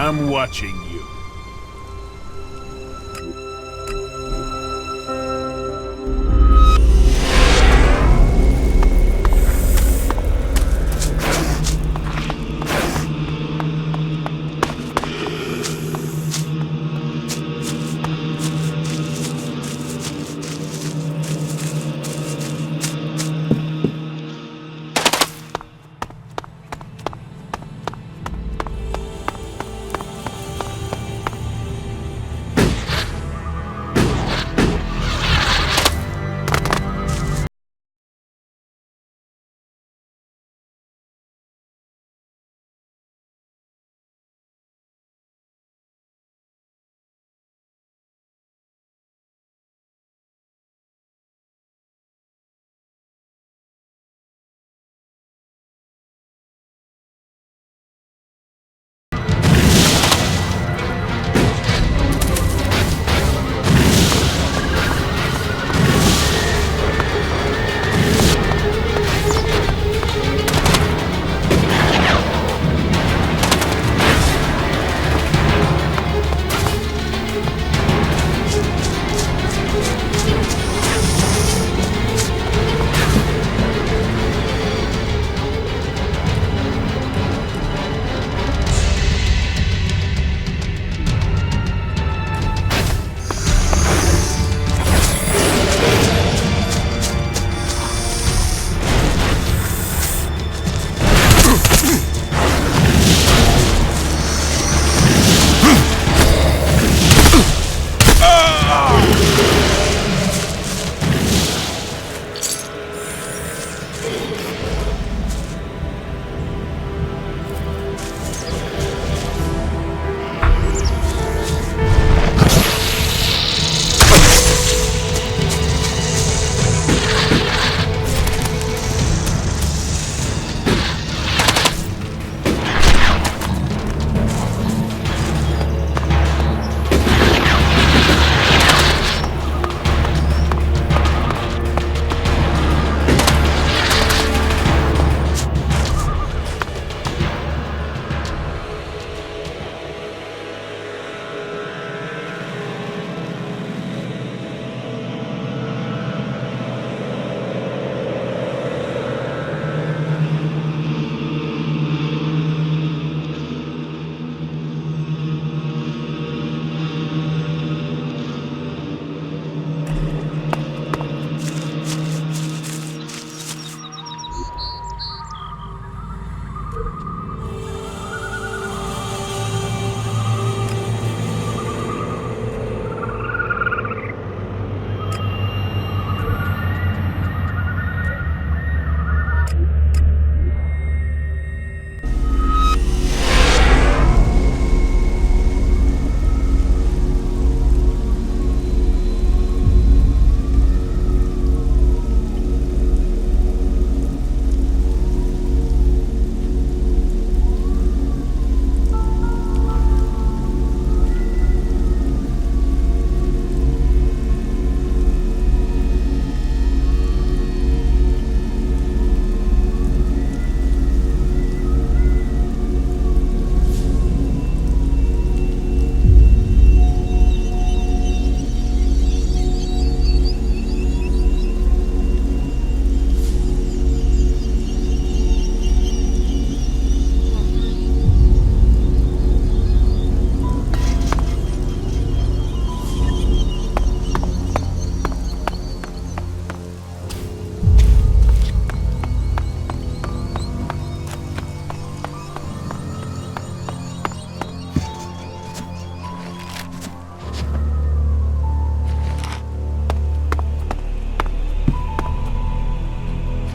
I'm watching you.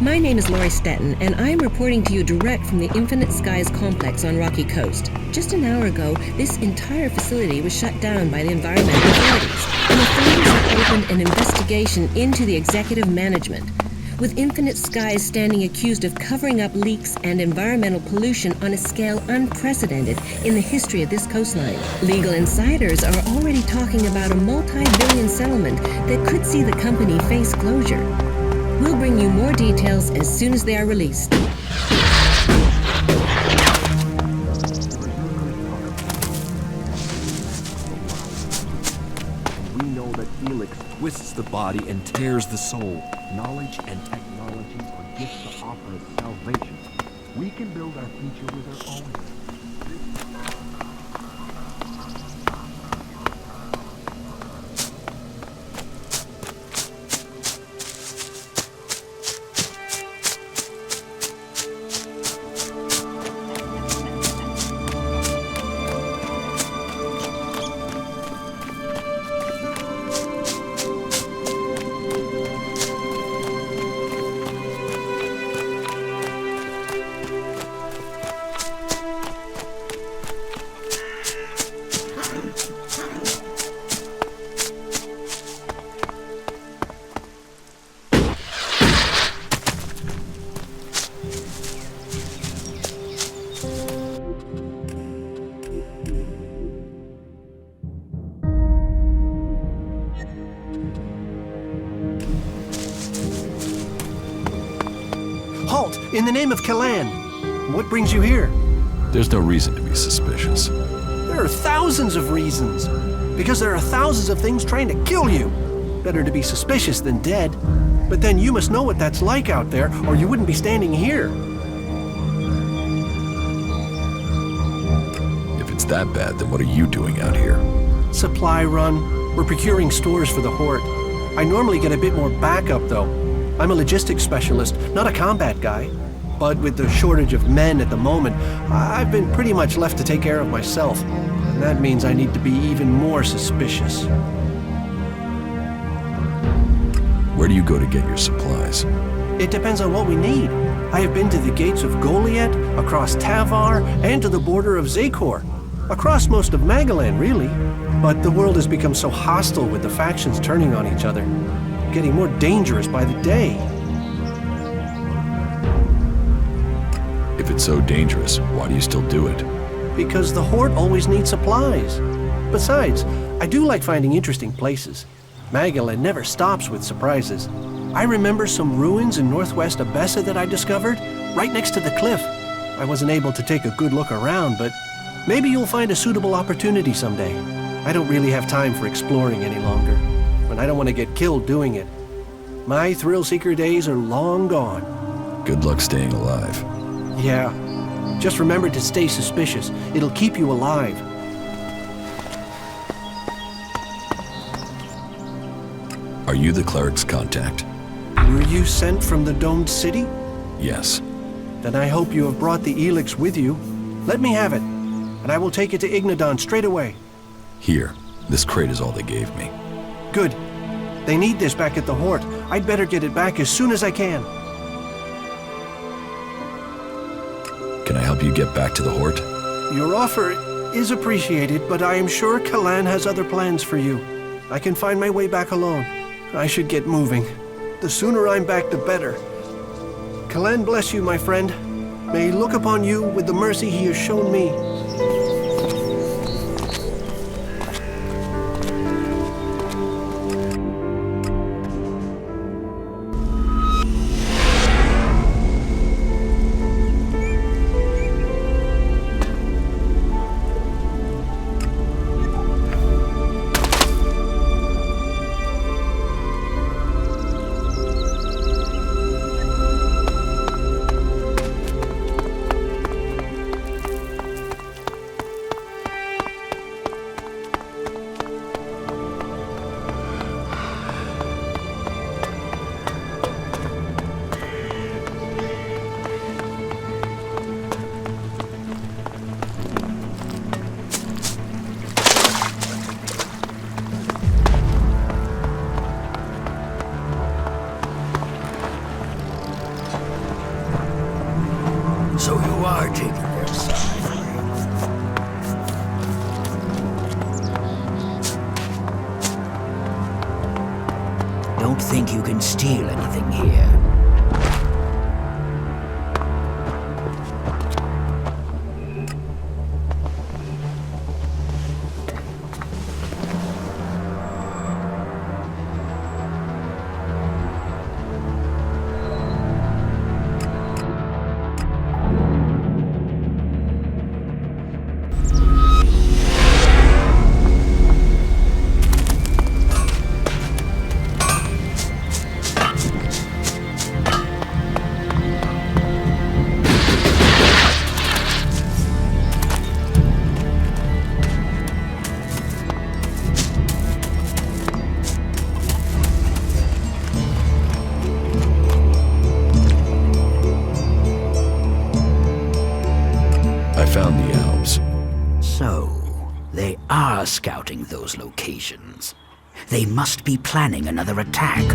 My name is Lori Stetton, and I'm reporting to you direct from the Infinite Skies complex on Rocky Coast. Just an hour ago, this entire facility was shut down by the environmental authorities, and authorities have opened an investigation into the executive management, with Infinite Skies standing accused of covering up leaks and environmental pollution on a scale unprecedented in the history of this coastline. Legal insiders are already talking about a multi-billion settlement that could see the company face closure. We'll bring you more details as soon as they are released. twists the body and tears the soul. Knowledge and technology are gifts to offer us salvation. We can build our future with our own. Halt! In the name of Kalan! What brings you here? There's no reason to be suspicious. There are thousands of reasons. Because there are thousands of things trying to kill you. Better to be suspicious than dead. But then you must know what that's like out there, or you wouldn't be standing here. If it's that bad, then what are you doing out here? Supply run. We're procuring stores for the Horde. I normally get a bit more backup, though. I'm a logistics specialist, not a combat guy. But with the shortage of men at the moment, I've been pretty much left to take care of myself. And that means I need to be even more suspicious. Where do you go to get your supplies? It depends on what we need. I have been to the gates of Goliath, across Tavar, and to the border of Zakor. Across most of Magalan, really. But the world has become so hostile with the factions turning on each other. Getting more dangerous by the day. If it's so dangerous, why do you still do it? Because the Horde always needs supplies. Besides, I do like finding interesting places. Magalan never stops with surprises. I remember some ruins in northwest Abessa that I discovered, right next to the cliff. I wasn't able to take a good look around, but maybe you'll find a suitable opportunity someday. I don't really have time for exploring any longer, and I don't want to get killed doing it. My thrill-seeker days are long gone. Good luck staying alive. Yeah, just remember to stay suspicious. It'll keep you alive. Are you the cleric's contact? Were you sent from the domed city? Yes. Then I hope you have brought the ELEX with you. Let me have it, and I will take it to Ignadon straight away. Here. This crate is all they gave me. Good. They need this back at the Horde. I'd better get it back as soon as I can. Can I help you get back to the Horde? Your offer is appreciated, but I am sure Kalan has other plans for you. I can find my way back alone. I should get moving. The sooner I'm back, the better. Kalan bless you, my friend. May he look upon you with the mercy he has shown me. So you are taking their side. Don't think you can steal anything here. are scouting those locations. They must be planning another attack.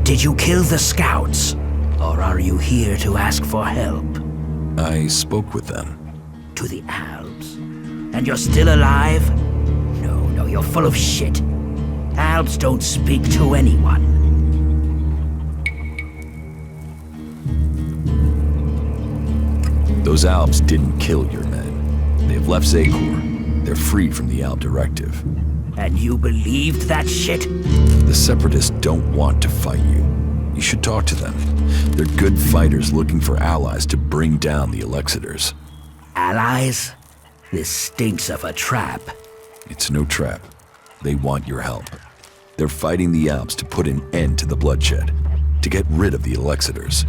Did you kill the scouts? Or are you here to ask for help? I spoke with them. To the Alps? And you're still alive? No, you're full of shit. Alps don't speak to anyone. Those Alps didn't kill your men. They've left Zakor. They're free from the Alp directive. And you believed that shit? The Separatists don't want to fight you. You should talk to them. They're good fighters looking for allies to bring down the Elexitors. Allies? This stinks of a trap. It's no trap. They want your help. They're fighting the Alps to put an end to the bloodshed, to get rid of the Elexitors.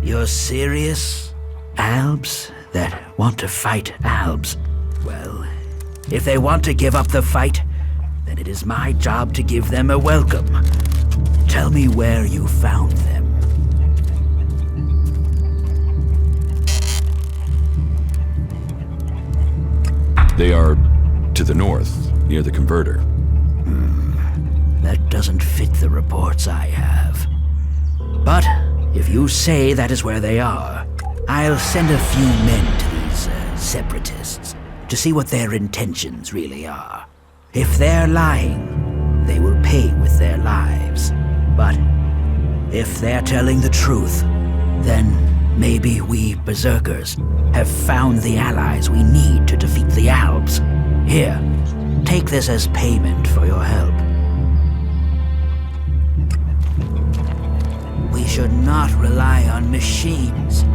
You're serious? Alps that want to fight Alps? Well, if they want to give up the fight, then it is my job to give them a welcome. Tell me where you found them. They are to the north, near the converter. That doesn't fit the reports I have. But if you say that is where they are, I'll send a few men to these separatists to see what their intentions really are. If they're lying, they will pay with their lives. But if they're telling the truth, then maybe we berserkers have found the allies we need to defeat the Alps. Here, take this as payment for your help. We should not rely on machines.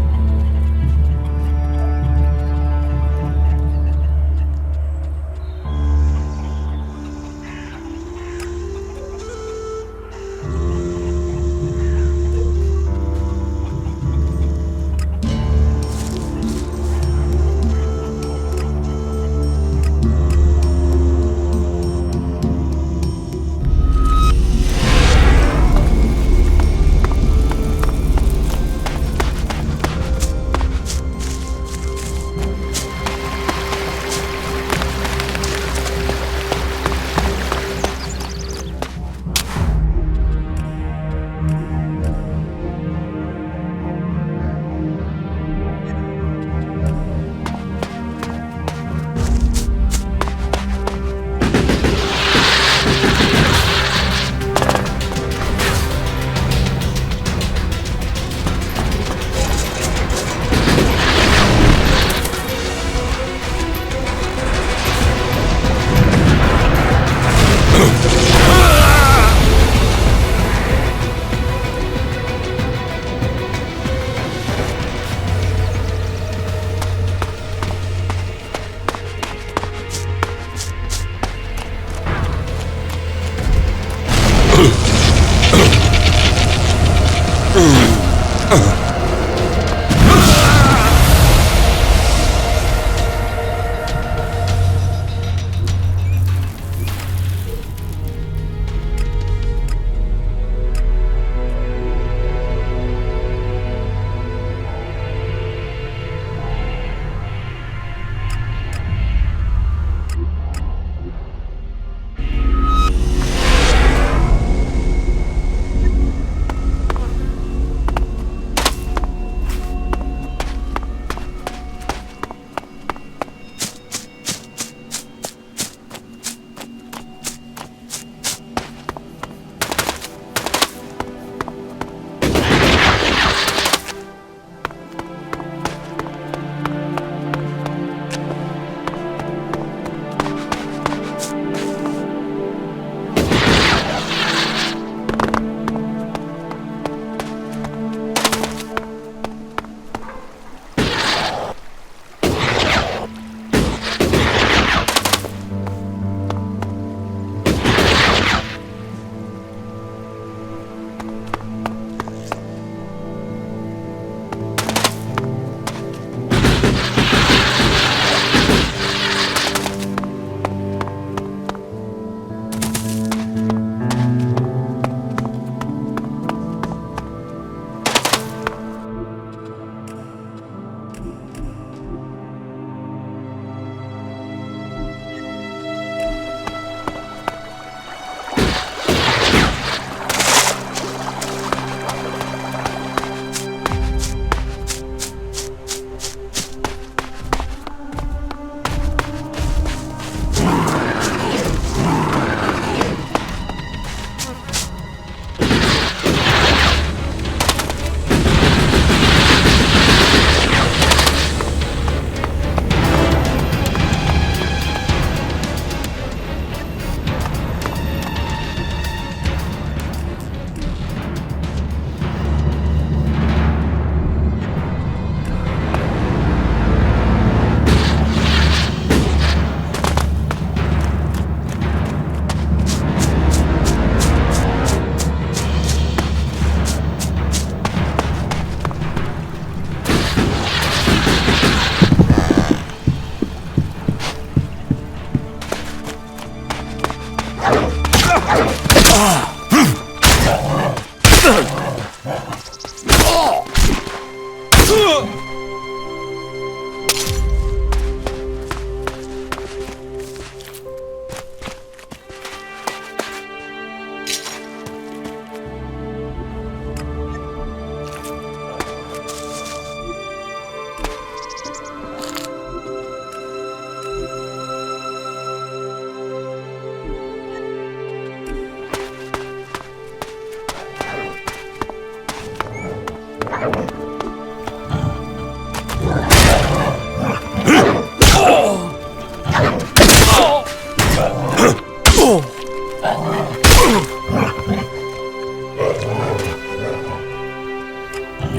You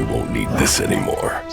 won't need this anymore.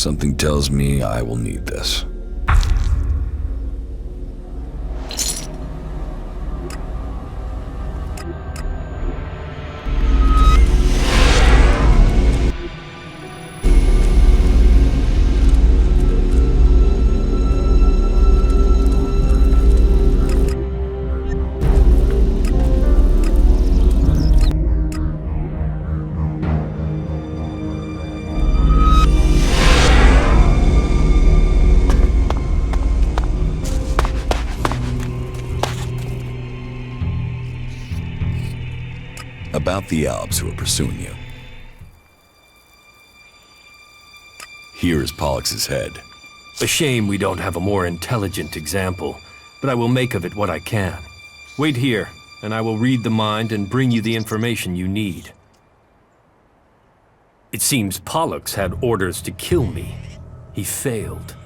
Something tells me I will need this. About the Alps who are pursuing you. Here is Pollux's head. A shame we don't have a more intelligent example, but I will make of it what I can. Wait here, and I will read the mind and bring you the information you need. It seems Pollux had orders to kill me. He failed.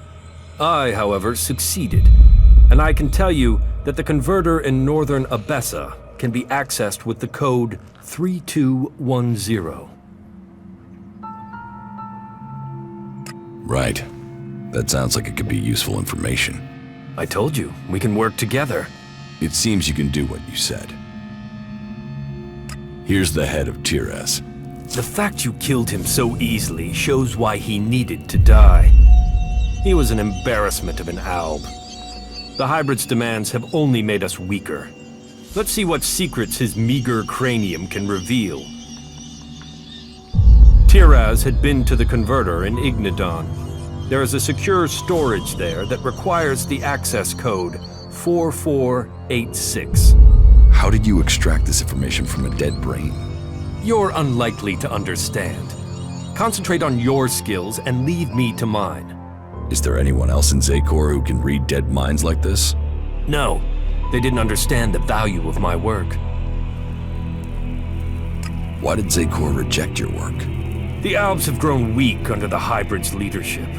I, however, succeeded, and I can tell you that the converter in northern Abessa can be accessed with the code 3210. Right. That sounds like it could be useful information. I told you, we can work together. It seems you can do what you said. Here's the head of Tires. The fact you killed him so easily shows why he needed to die. He was an embarrassment of an alb. The hybrid's demands have only made us weaker. Let's see what secrets his meager cranium can reveal. Tiraz had been to the converter in Ignadon. There is a secure storage there that requires the access code 4486. How did you extract this information from a dead brain? You're unlikely to understand. Concentrate on your skills and leave me to mine. Is there anyone else in Zakor who can read dead minds like this? No, they didn't understand the value of my work. Why did Zakor reject your work? The Albs have grown weak under the Hybrid's leadership.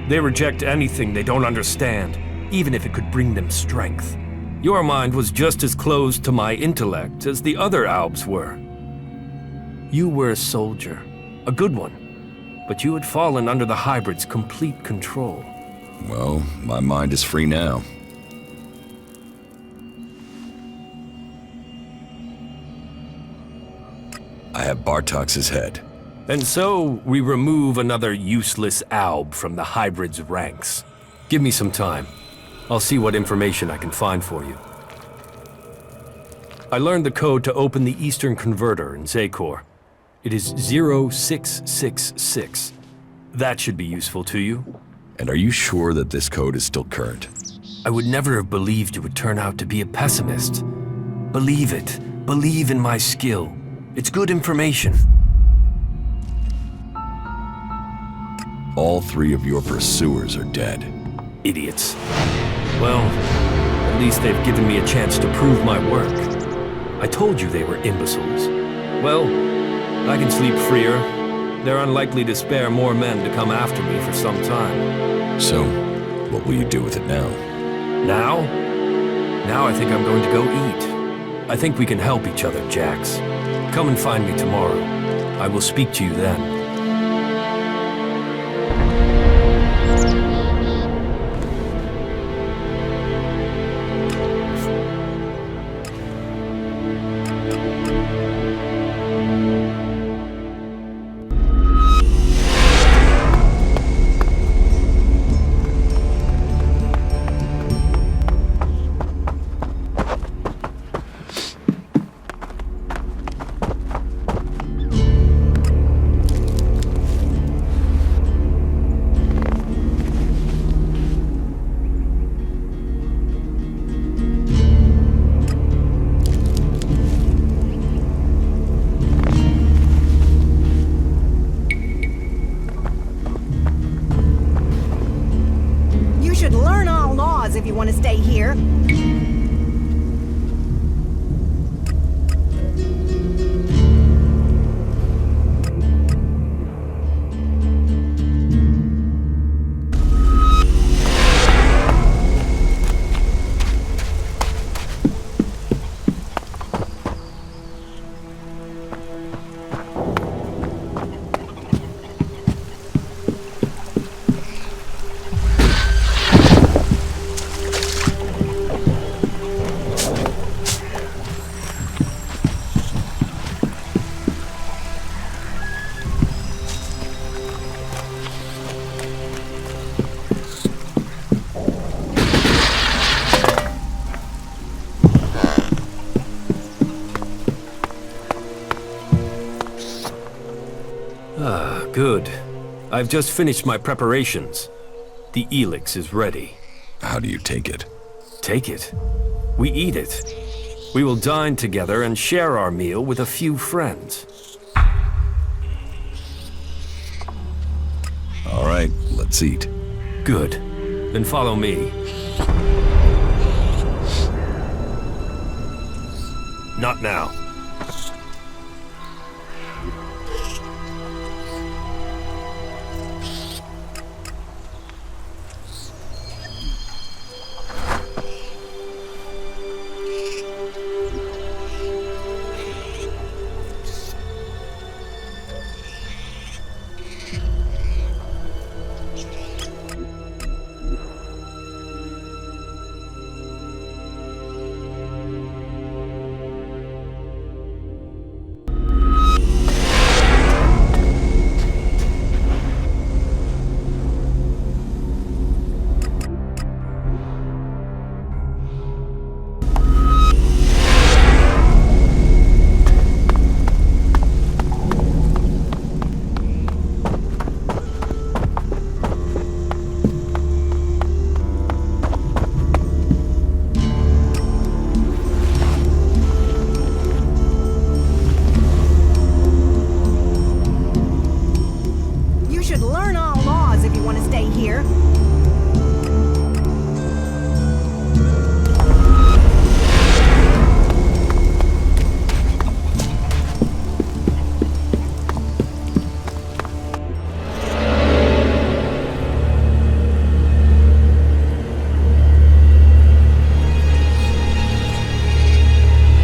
They reject anything they don't understand, even if it could bring them strength. Your mind was just as closed to my intellect as the other Albs were. You were a soldier, a good one, but you had fallen under the Hybrid's complete control. Well, my mind is free now. I have Bartox's head. And so, we remove another useless Alb from the Hybrid's ranks. Give me some time. I'll see what information I can find for you. I learned the code to open the Eastern Converter in Zakor. It is 0666. That should be useful to you. And are you sure that this code is still current? I would never have believed you would turn out to be a pessimist. Believe it. Believe in my skill. It's good information. All 3 of your pursuers are dead. Idiots. Well, at least they've given me a chance to prove my work. I told you they were imbeciles. Well, I can sleep freer. They're unlikely to spare more men to come after me for some time. So, what will you do with it now? Now? Now I think I'm going to go eat. I think we can help each other, Jax. Come and find me tomorrow. I will speak to you then. If you want to stay here. Good. I've just finished my preparations. The ELEX is ready. How do you take it? Take it? We eat it. We will dine together and share our meal with a few friends. All right, let's eat. Good. Then follow me. Not now.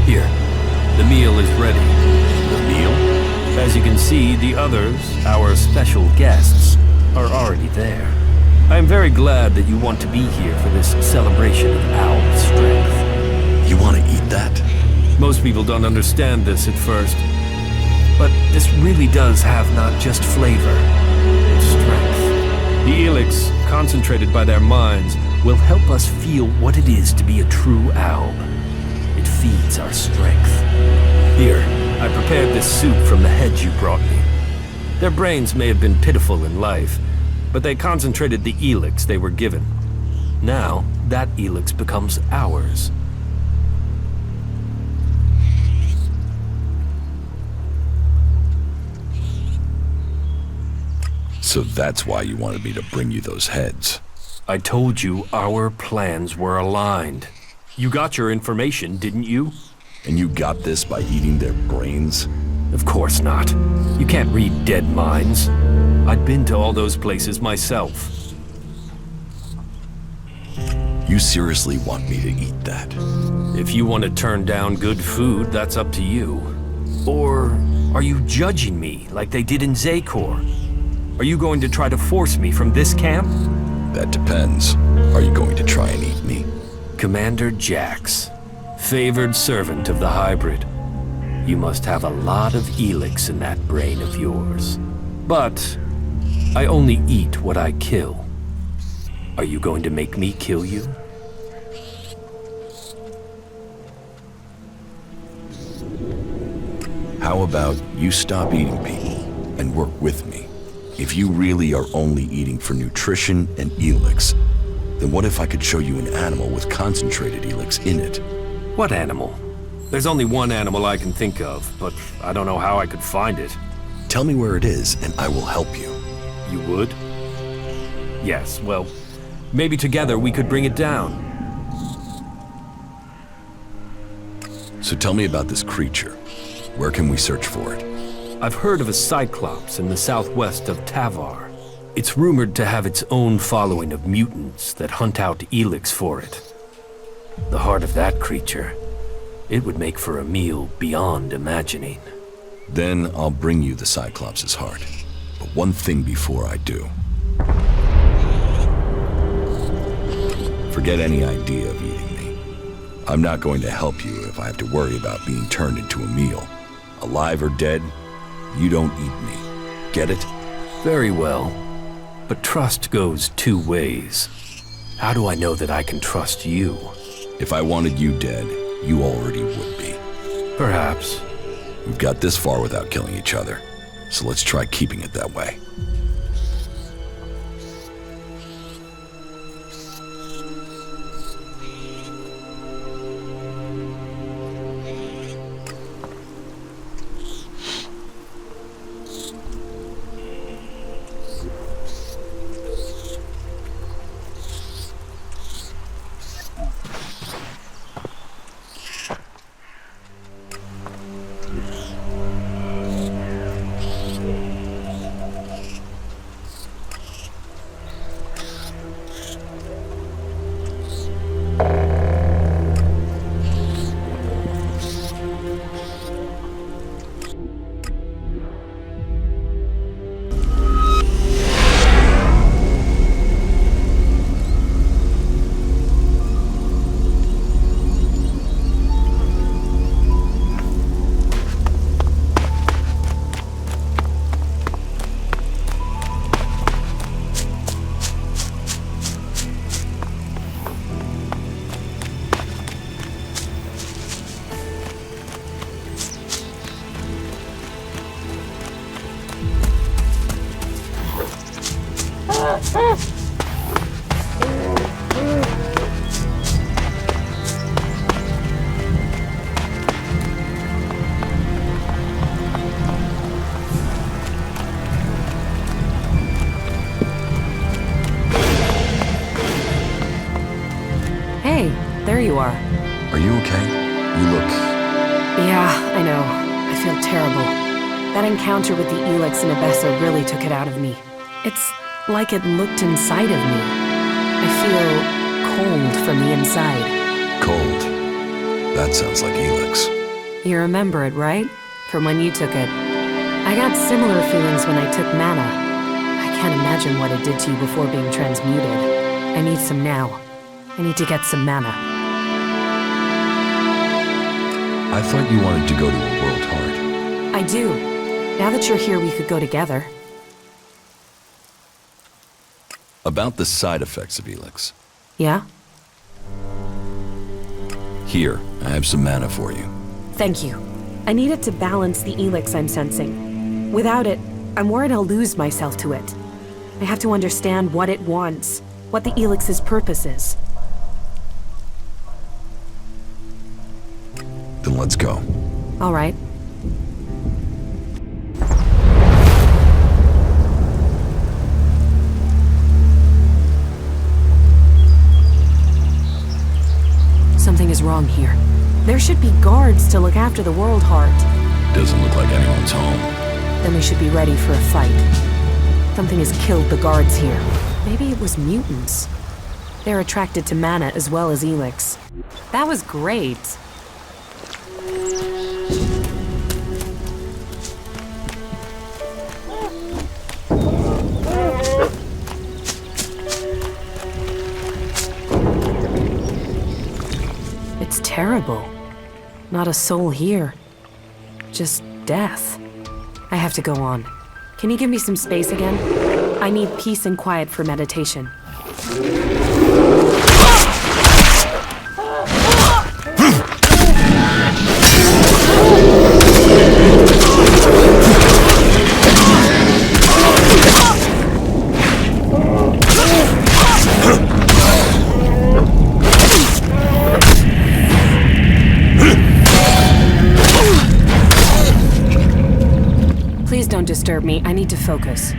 Here, the meal is ready. The meal? As you can see, the others, our special guests, are already there. I am very glad that you want to be here for this celebration of Owl's strength. You want to eat that? Most people don't understand this at first, but this really does have not just flavor, it's strength. The ELEX, concentrated by their minds, will help us feel what it is to be a true owl. It feeds our strength. Here, I prepared this soup from the heads you brought me. Their brains may have been pitiful in life, but they concentrated the ELEX they were given. Now, that ELEX becomes ours. So that's why you wanted me to bring you those heads. I told you our plans were aligned. You got your information, didn't you? And you got this by eating their brains? Of course not. You can't read dead minds. I'd been to all those places myself. You seriously want me to eat that? If you want to turn down good food, that's up to you. Or are you judging me like they did in Zakor? Are you going to try to force me from this camp? That depends. Are you going to try and eat me? Commander Jax, favored servant of the hybrid. You must have a lot of ELEX in that brain of yours. But I only eat what I kill. Are you going to make me kill you? How about you stop eating people and work with me? If you really are only eating for nutrition and ELEX, then what if I could show you an animal with concentrated ELEX in it? What animal? There's only one animal I can think of, but I don't know how I could find it. Tell me where it is and I will help you. You would? Yes, well, maybe together we could bring it down. So tell me about this creature. Where can we search for it? I've heard of a cyclops in the southwest of Tavar. It's rumored to have its own following of mutants that hunt out ELEX for it. The heart of that creature, it would make for a meal beyond imagining. Then I'll bring you the Cyclops' heart. But one thing before I do. Forget any idea of eating me. I'm not going to help you if I have to worry about being turned into a meal. Alive or dead, you don't eat me. Get it? Very well. But trust goes two ways. How do I know that I can trust you? If I wanted you dead, you already would be. Perhaps. We've got this far without killing each other, so let's try keeping it that way. Hey, there you are. Are you okay? You look... Yeah, I know. I feel terrible. That encounter with the ELEX in Abessa really took it out of me. It's like it looked inside of me. I feel cold from the inside. cold. That sounds like ELEX. You remember it, right? From when you took it. I got similar feelings when I took mana. I can't imagine what it did to you before being transmuted. I need some now. I need to get some mana. I thought you wanted to go to a world heart. I do. Now that you're here, we could go together. About the side effects of ELEX. Yeah? Here, I have some mana for you. Thank you. I need it to balance the ELEX I'm sensing. Without it, I'm worried I'll lose myself to it. I have to understand what it wants, what the ELEX's purpose is. Then let's go. All right. Something is wrong here. There should be guards to look after the World Heart. Doesn't look like anyone's home. Then we should be ready for a fight. Something has killed the guards here. Maybe it was mutants. They're attracted to mana as well as ELEX. That was great. It's terrible. Not a soul here. Just death. I have to go on. Can you give me some space again? I need peace and quiet for meditation. Please don't disturb me. I need to focus.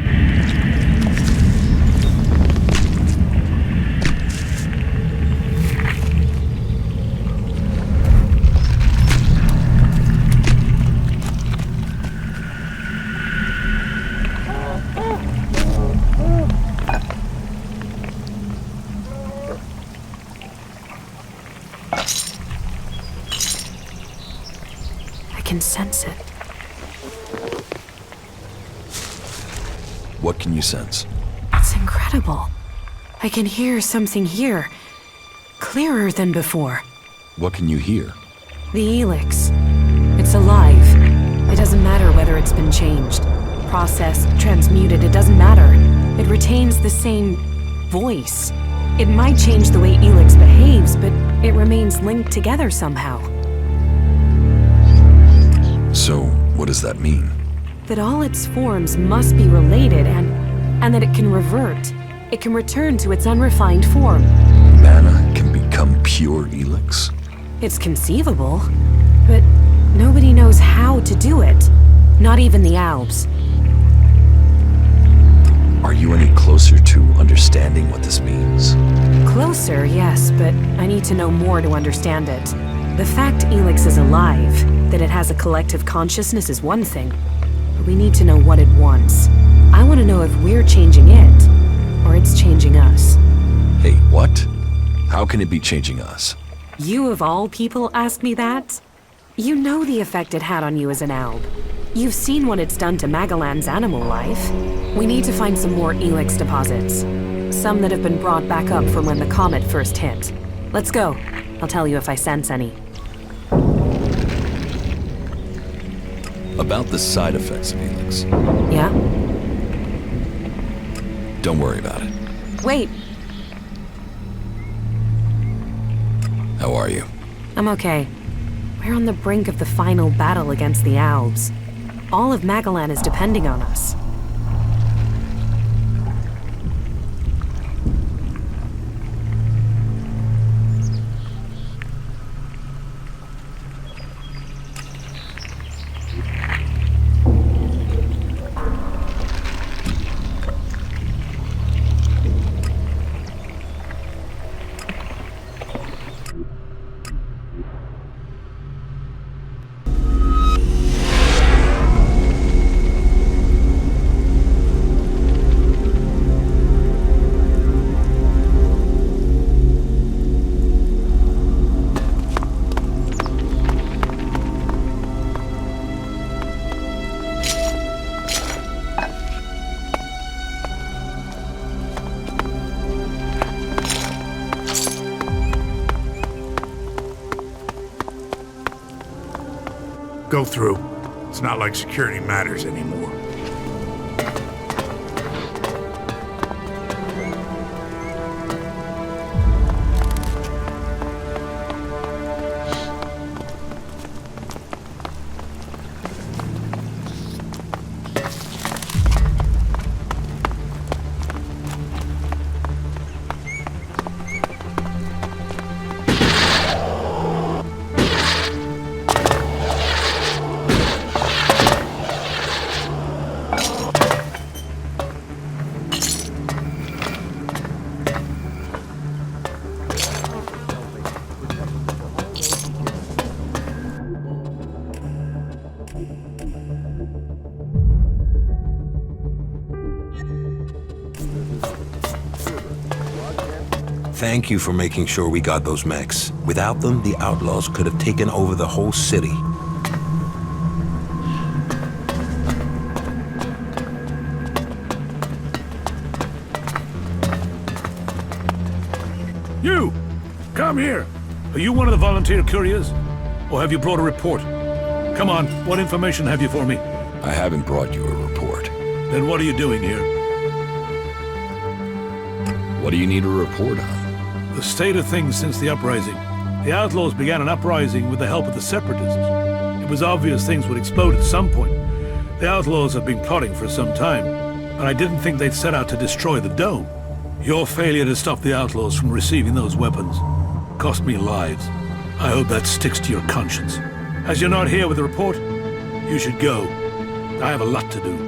I can sense it. What can you sense? It's incredible. I can hear something here. Clearer than before. What can you hear? The ELEX. It's alive. It doesn't matter whether it's been changed, processed, transmuted, it doesn't matter. It retains the same voice. It might change the way ELEX behaves, but it remains linked together somehow. So, what does that mean? That all its forms must be related and that it can revert. It can return to its unrefined form. Mana can become pure ELEX? It's conceivable, but nobody knows how to do it. Not even the Albs. Are you any closer to understanding what this means? Closer, yes, but I need to know more to understand it. The fact ELEX is alive, that it has a collective consciousness is one thing, but we need to know what it wants. I want to know if we're changing it, or it's changing us. Hey, what? How can it be changing us? You of all people ask me that? You know the effect it had on you as an Alb. You've seen what it's done to Magellan's animal life. We need to find some more ELEX deposits. Some that have been brought back up from when the comet first hit. Let's go. I'll tell you if I sense any. About the side effects of ELEX. Yeah? Don't worry about it. Wait, How are you? I'm okay. We're on the brink of the final battle against the Albs. All of Magellan is depending on us. Go through. It's not like security matters anymore. Thank you for making sure we got those mechs. Without them, the outlaws could have taken over the whole city. You! Come here! Are you one of the volunteer couriers? Or have you brought a report? Come on, what information have you for me? I haven't brought you a report. Then what are you doing here? What do you need a report on? The state of things since the uprising. The outlaws began an uprising with the help of the separatists. It was obvious things would explode at some point. The outlaws have been plotting for some time, but I didn't think they'd set out to destroy the dome. Your failure to stop the outlaws from receiving those weapons cost me lives. I hope that sticks to your conscience. As you're not here with a report, you should go. I have a lot to do.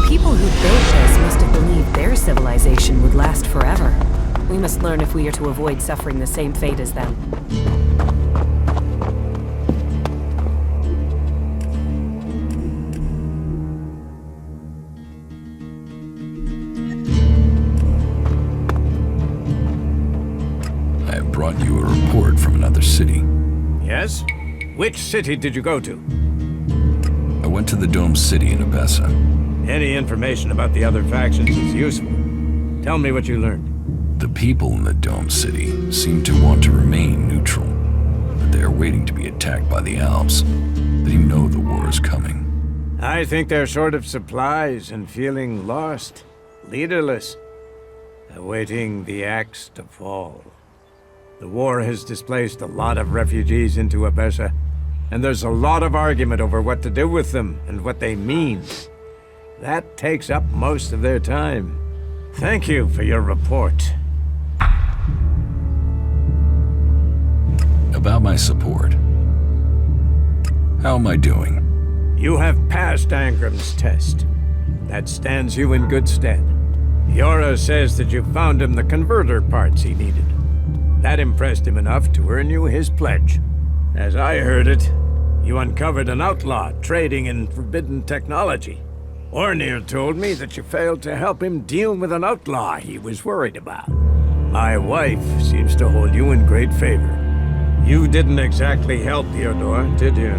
People who built this must have believed their civilization would last forever. We must learn if we are to avoid suffering the same fate as them. I have brought you a report from another city. Yes? Which city did you go to? I went to the Dome City in Abessa. Any information about the other factions is useful. Tell me what you learned. The people in the Dome City seem to want to remain neutral, but they are waiting to be attacked by the Alps. They know the war is coming. I think they're short of supplies and feeling lost, leaderless, awaiting the axe to fall. The war has displaced a lot of refugees into Abessa, and there's a lot of argument over what to do with them and what they mean. That takes up most of their time. Thank you for your report. About my support. How am I doing? You have passed Angram's test. That stands you in good stead. Yora says that you found him the converter parts he needed. That impressed him enough to earn you his pledge. As I heard it, you uncovered an outlaw trading in forbidden technology. Ornir told me that you failed to help him deal with an outlaw he was worried about. My wife seems to hold you in great favor. You didn't exactly help Theodore, did you?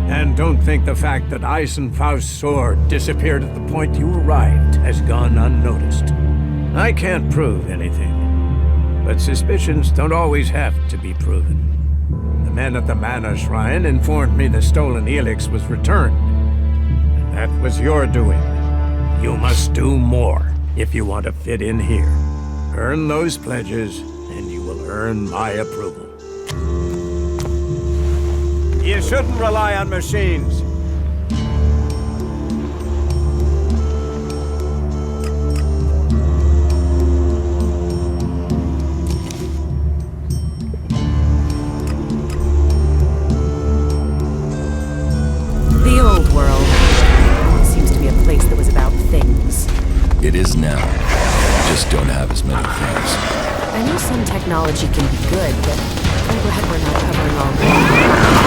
And don't think the fact that Eisenfaust's sword disappeared at the point you arrived has gone unnoticed. I can't prove anything, but suspicions don't always have to be proven. The men at the Mana Shrine informed me the stolen ELEX was returned. That was your doing. You must do more if you want to fit in here. Earn those pledges, and you will earn my approval. You shouldn't rely on machines. The old world seems to be a place that was about things. It is now. just don't have as many things. I know some technology can be good, but I'm glad we're not covering all ground.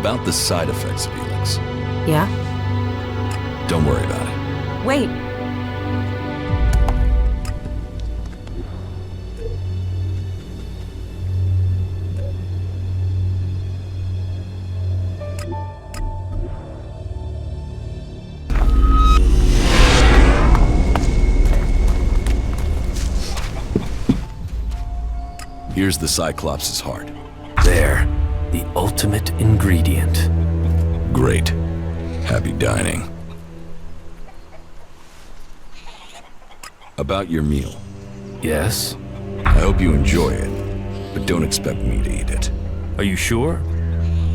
About the side effects of ELEX. Yeah? Don't worry about it. Wait. Here's the Cyclops' heart. There. The ultimate ingredient. Great. Happy dining. About your meal. Yes? I hope you enjoy it, but don't expect me to eat it. Are you sure?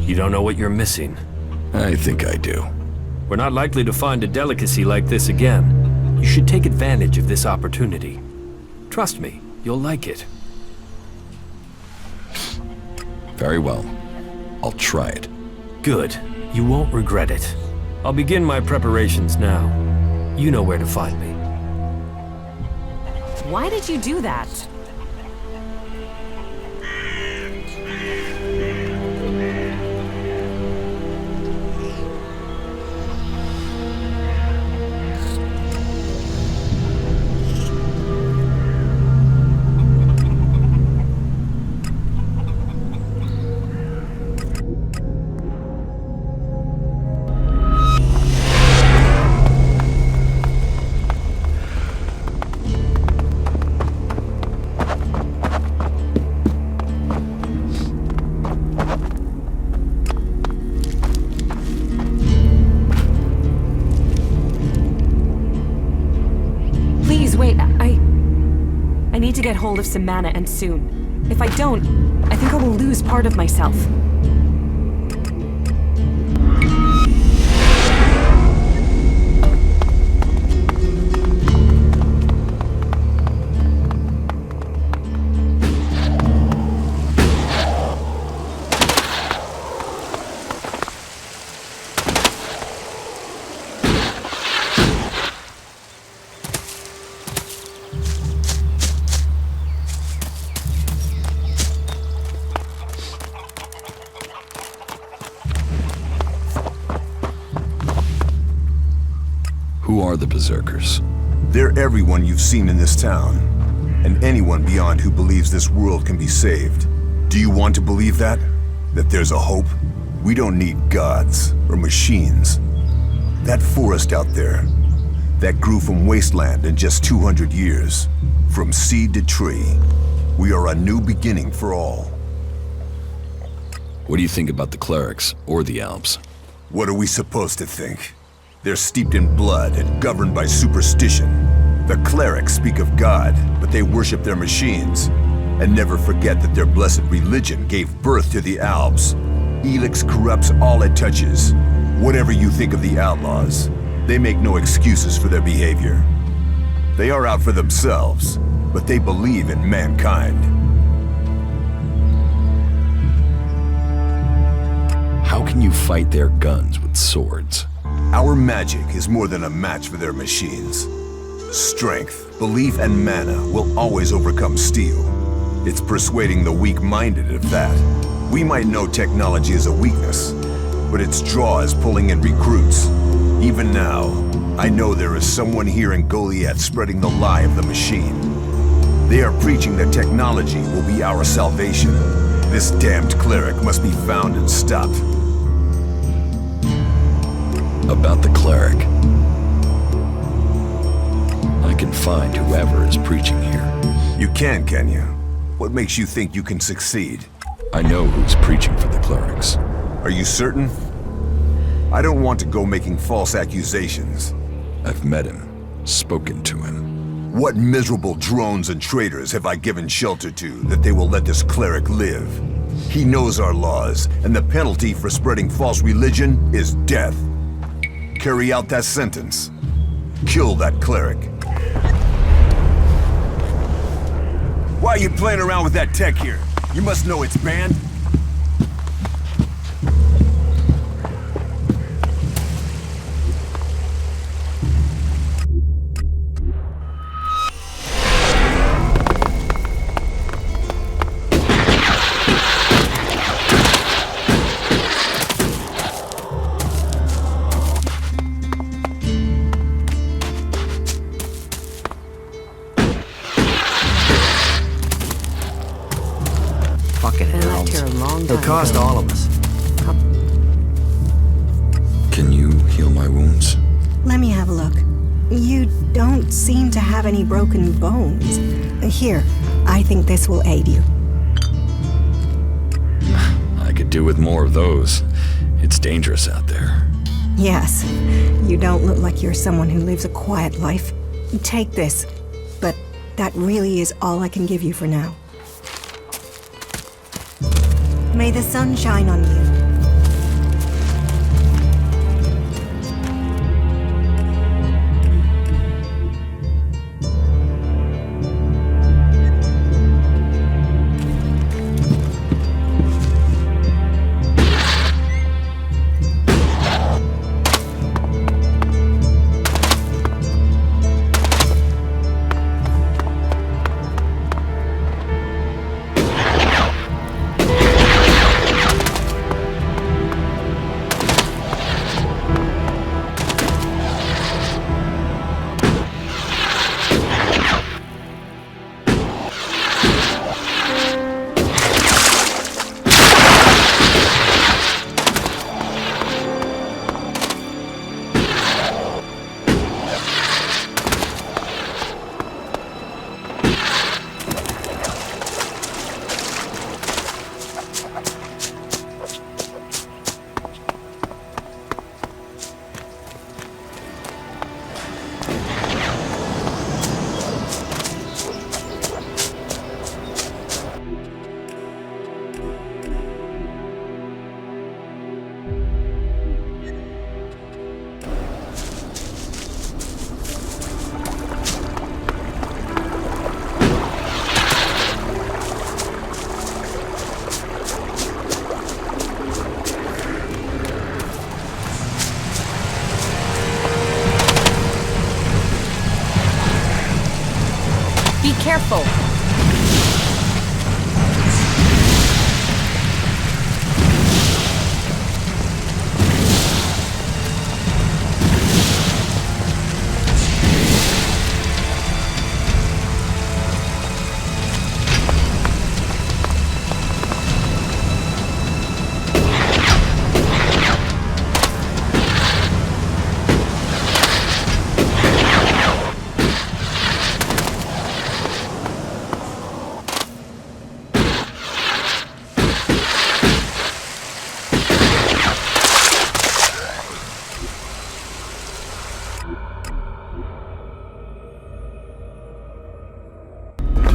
You don't know what you're missing. I think I do. We're not likely to find a delicacy like this again. You should take advantage of this opportunity. Trust me, you'll like it. Very well. I'll try it. Good. You won't regret it. I'll begin my preparations now. You know where to find me. Why did you do that? Please, wait, I need to get hold of some mana, and soon. If I don't, I think I will lose part of myself. Who are the Berserkers? They're everyone you've seen in this town, and anyone beyond who believes this world can be saved. Do you want to believe that? That there's a hope? We don't need gods or machines. That forest out there, that grew from wasteland in just 200 years, from seed to tree. We are a new beginning for all. What do you think about the clerics or the Alps? What are we supposed to think? They're steeped in blood and governed by superstition. The clerics speak of God, but they worship their machines, and never forget that their blessed religion gave birth to the Alps. ELEX corrupts all it touches. Whatever you think of the outlaws, they make no excuses for their behavior. They are out for themselves, but they believe in mankind. How can you fight their guns with swords? Our magic is more than a match for their machines. Strength, belief, and mana will always overcome steel. It's persuading the weak-minded of that. We might know technology is a weakness, but its draw is pulling in recruits. Even now, I know there is someone here in Goliath spreading the lie of the machine. They are preaching that technology will be our salvation. This damned cleric must be found and stopped. About the cleric. I can find whoever is preaching here. You can you? What makes you think you can succeed? I know who's preaching for the clerics. Are you certain? I don't want to go making false accusations. I've met him, spoken to him. What miserable drones and traitors have I given shelter to that they will let this cleric live? He knows our laws, and the penalty for spreading false religion is death. Carry out that sentence. Kill that cleric. Why are you playing around with that tech here? You must know it's banned. long time It'll cost ago. all of us. Can you heal my wounds? Let me have a look. You don't seem to have any broken bones. Here, I think this will aid you. I could do with more of those. It's dangerous out there. Yes, you don't look like you're someone who lives a quiet life. Take this, but that really is all I can give you for now. May the sun shine on you. Be careful!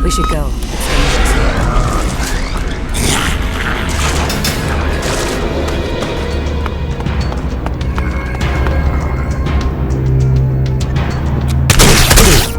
We should go. It's dangerous.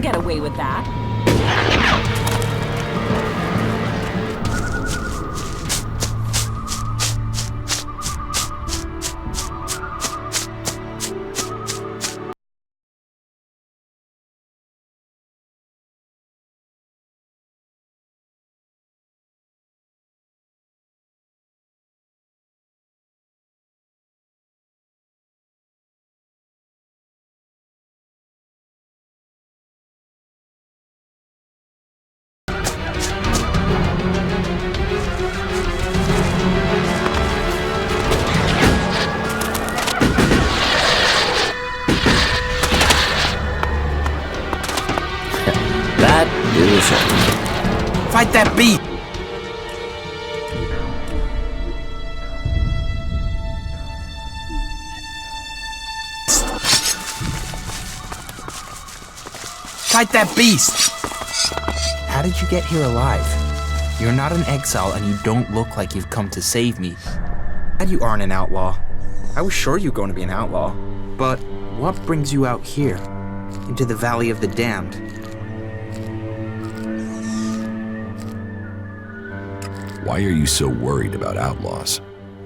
Get away with that. Fight that beast! Fight that beast! How did you get here alive? You're not an exile and you don't look like you've come to save me. And you aren't an outlaw. I was sure you were going to be an outlaw. But what brings you out here? Into the Valley of the Damned? Why are you so worried about outlaws?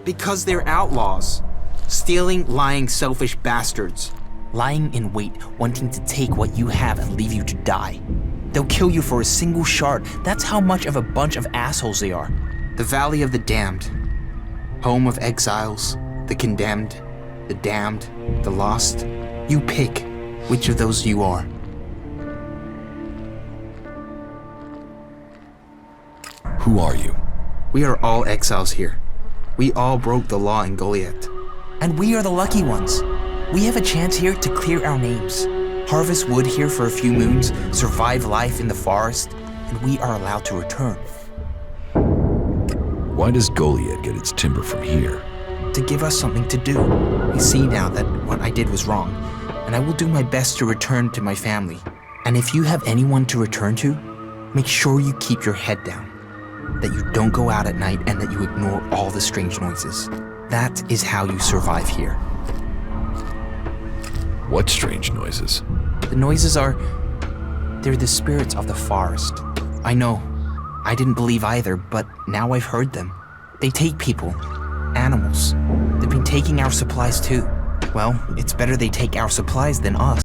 Because they're outlaws. Stealing, lying, selfish bastards. Lying in wait, wanting to take what you have and leave you to die. They'll kill you for a single shard. That's how much of a bunch of assholes they are. The Valley of the Damned. Home of exiles, the condemned, the damned, the lost. You pick which of those you are. Who are you? We are all exiles here. We all broke the law in Goliath. And we are the lucky ones. We have a chance here to clear our names. Harvest wood here for a few moons, survive life in the forest, and we are allowed to return. Why does Goliath get its timber from here? To give us something to do. I see now that what I did was wrong, and I will do my best to return to my family. And if you have anyone to return to, make sure you keep your head down. That you don't go out at night and that you ignore all the strange noises. That is how you survive here. What strange noises? The noises are... they're the spirits of the forest. I know. I didn't believe either, but now I've heard them. They take people. Animals. They've been taking our supplies too. Well, it's better they take our supplies than us.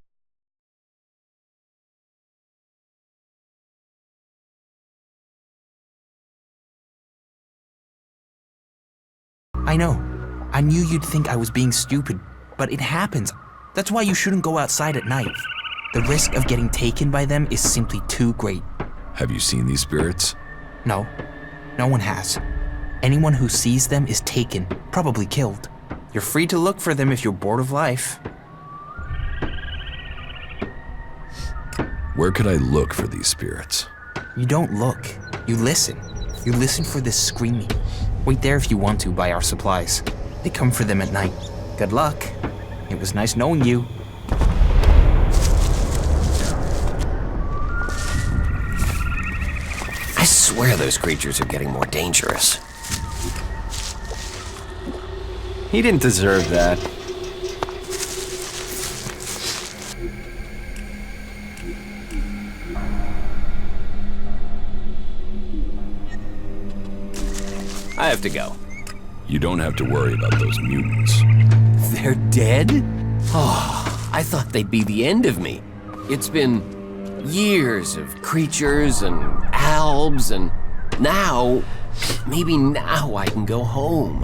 I know. I knew you'd think I was being stupid, but it happens. That's why you shouldn't go outside at night. The risk of getting taken by them is simply too great. Have you seen these spirits? No. No one has. Anyone who sees them is taken, probably killed. You're free to look for them if you're bored of life. Where could I look for these spirits? You don't look. You listen. You listen for this screaming. Wait there if you want to by our supplies. They come for them at night. Good luck. It was nice knowing you. I swear those creatures are getting more dangerous. He didn't deserve that. I have to go. You don't have to worry about those mutants. They're dead? Oh, I thought they'd be the end of me. It's been years of creatures and albs, and now, maybe now I can go home.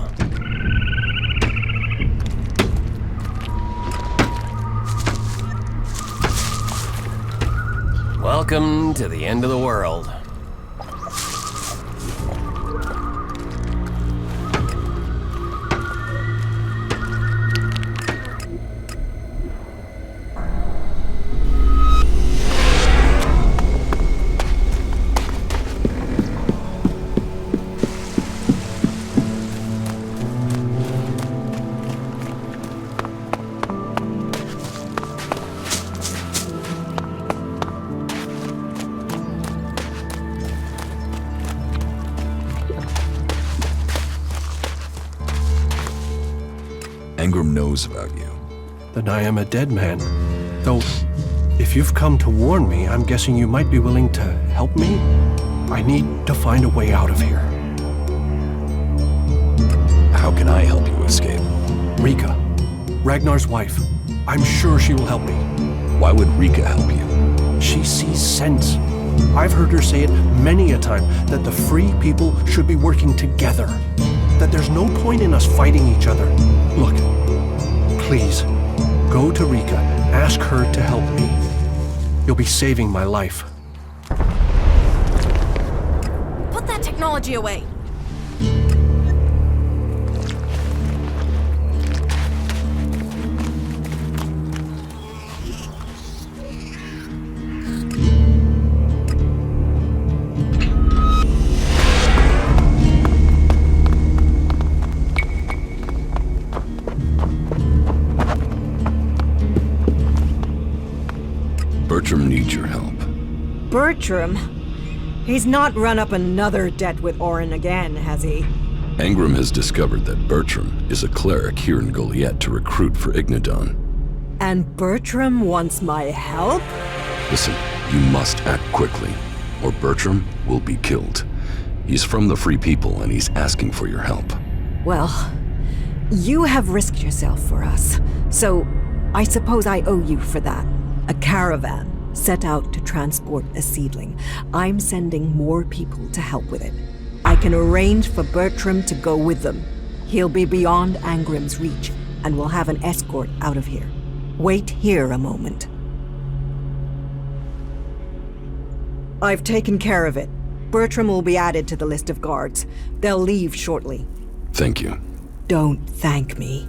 Welcome to the end of the world. Engram knows about you. Then I am a dead man. Though, if you've come to warn me, I'm guessing you might be willing to help me? I need to find a way out of here. How can I help you escape? Rika, Ragnar's wife. I'm sure she will help me. Why would Rika help you? She sees sense. I've heard her say it many a time, that the free people should be working together. That there's no point in us fighting each other. Look, please, go to Rika, ask her to help me. You'll be saving my life. Put that technology away. Bertram needs your help. Bertram? He's not run up another debt with Orin again, has he? Angram has discovered that Bertram is a cleric here in Goliath to recruit for Ignadon. And Bertram wants my help? Listen, you must act quickly, or Bertram will be killed. He's from the Free People, and he's asking for your help. Well, you have risked yourself for us, so I suppose I owe you for that. A caravan set out to transport a seedling. I'm sending more people to help with it. I can arrange for Bertram to go with them. He'll be beyond Angram's reach, and we'll have an escort out of here. Wait here a moment. I've taken care of it. Bertram will be added to the list of guards. They'll leave shortly. Thank you. Don't thank me.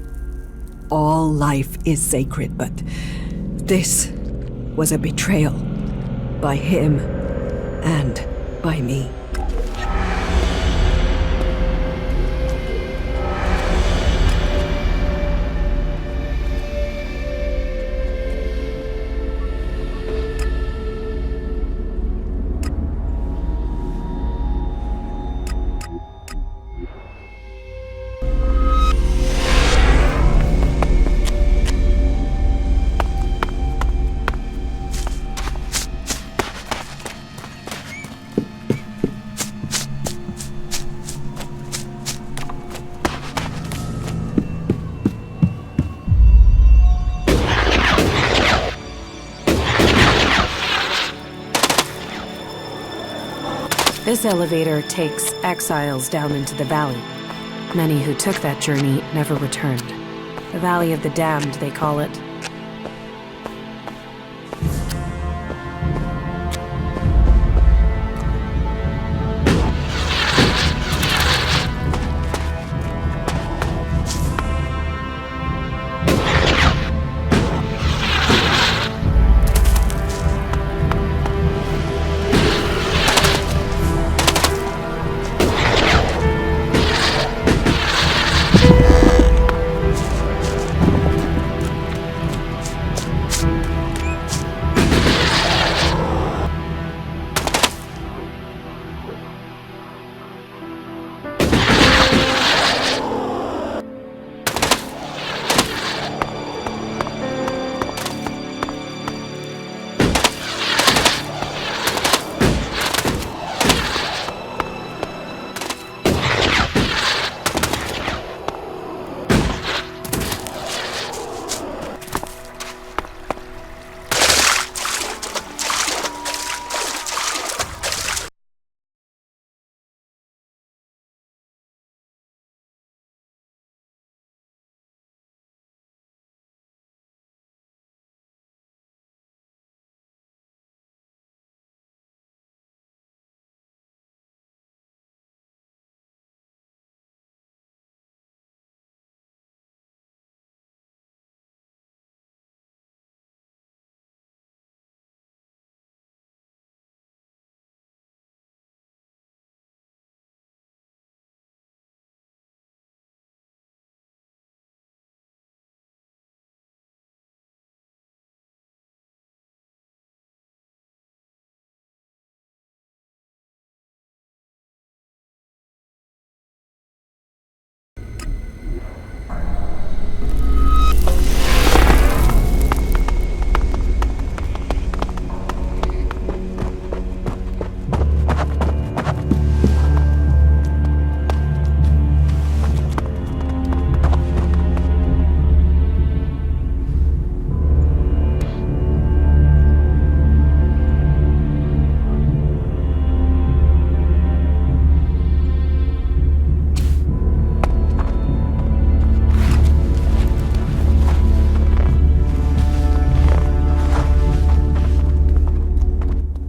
All life is sacred, but this was a betrayal. By him and by me. This elevator takes exiles down into the valley. Many who took that journey never returned. The Valley of the Damned, they call it.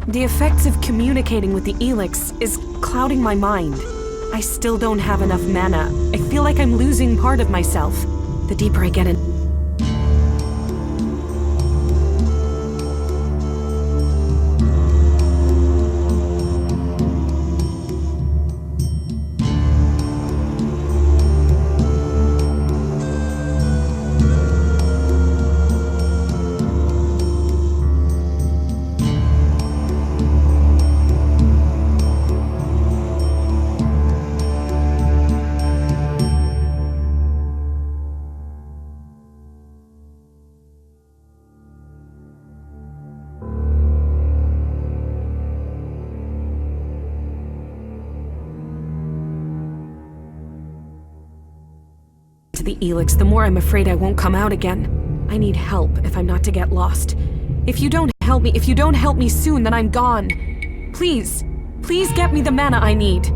The effects of communicating with the ELEX is clouding my mind. I still don't have enough mana. I feel like I'm losing part of myself. The deeper I get in... the ELEX, the more I'm afraid I won't come out again. I need help if I'm not to get lost. If you don't help me soon, then I'm gone. Please, please get me the mana I need.